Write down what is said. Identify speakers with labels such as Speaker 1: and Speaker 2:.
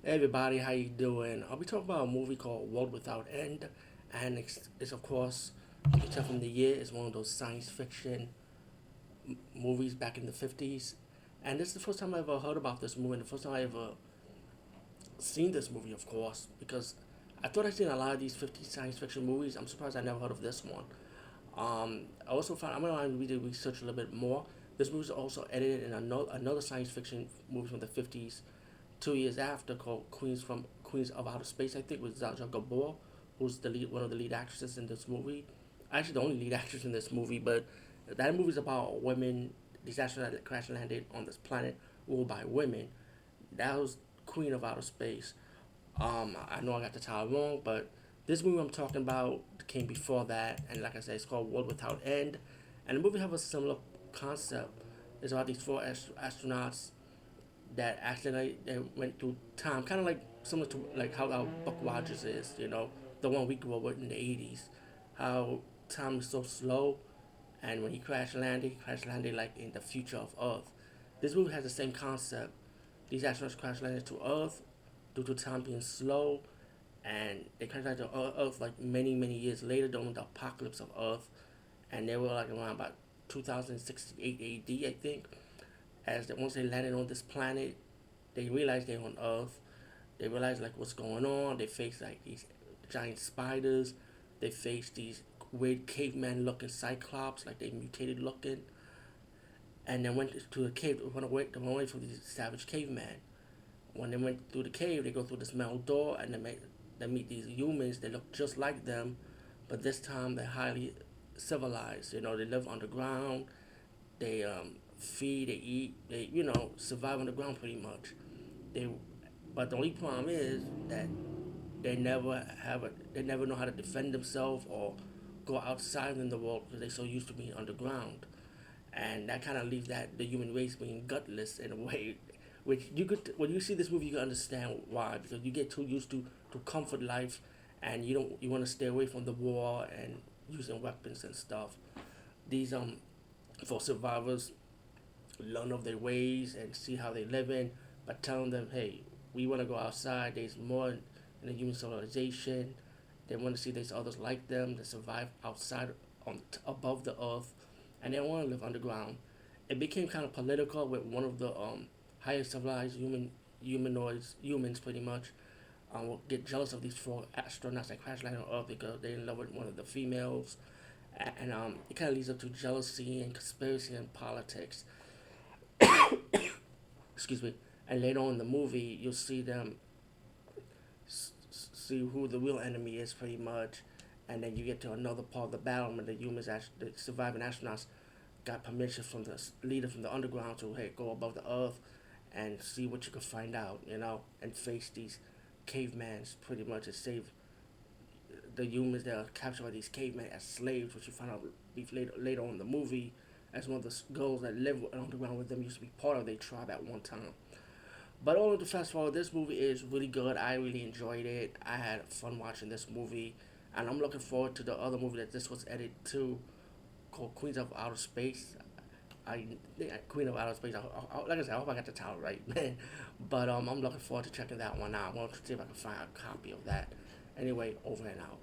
Speaker 1: Hey everybody, how you doing? I'll be talking about a movie called World Without End, and it's of course you can tell from the year it's one of those science fiction movies back in the 50s, and this is the first time I ever heard about this movie, and the first time I ever seen this movie, of course, because I thought I'd seen a lot of these 50s science fiction movies. I'm surprised I never heard of this one. I also found I'm gonna read the research a little bit more. This movie is also edited in another science fiction movie from the 50s 2 years after called Queens of Outer Space. I think with Zsa Zsa Gabor, who's the lead one of the lead actresses in this movie. Actually, the only lead actress in this movie, but that movie's about women. These astronauts that crash landed on this planet ruled by women. That was Queen of Outer Space. I know I got the title wrong, but this movie I'm talking about came before that, and like I said, it's called World Without End. And the movie have a similar concept. It's about these four astronauts that accidentally they went through time, kind of like similar to like how our Buck Rogers is, the one we grew up with in the '80s. How time is so slow, and when he crash landed like in the future of Earth. This movie has the same concept. These astronauts crash landed to Earth due to time being slow, and they crash landed to Earth like many years later during the apocalypse of Earth, and they were like around about 2068 AD, I think. As that once they landed on this planet, they realized they're on Earth. They realized like what's going on. They face like these giant spiders. They face these weird caveman looking cyclops, like they mutated looking. And then went to the cave to run away from these savage cavemen. When they went through the cave, they go through this metal door and they meet these humans. They look just like them, but this time they're highly civilized. They live underground. They feed, they eat, they survive on the ground pretty much. They, but the only problem is that they never know how to defend themselves or go outside in the world because they're so used to being underground, and that kind of leaves that the human race being gutless in a way. Which you could, when you see this movie, you can understand why, because you get too used to comfort life, and you want to stay away from the war and using weapons and stuff. These for survivors learn of their ways and see how they live in by telling them, hey, we want to go outside. There's more in the human civilization. They want to see there's others like them that survive outside above the earth, and they don't want to live underground. It became kind of political with one of the higher civilized humans pretty much will get jealous of these four astronauts that crash landed on Earth because they're in love with one of the females, and it kind of leads up to jealousy and conspiracy and politics. Excuse me. And later on in the movie, you'll see them see who the real enemy is, pretty much. And then you get to another part of the battle when the surviving astronauts, got permission from the leader from the underground to hey go above the earth and see what you can find out, and face these cavemans pretty much to save the humans that are captured by these cavemen as slaves, which you find out later on in the movie, as one of the girls that live underground with them used to be part of their tribe at one time. But all of the fast forward, this movie is really good. I really enjoyed it. I had fun watching this movie, and I'm looking forward to the other movie that this was edited to, called Queens of Outer Space. I think Queen of Outer Space. Like I said, I hope I got the title right, man. But I'm looking forward to checking that one out. I want to see if I can find a copy of that. Anyway, over and out.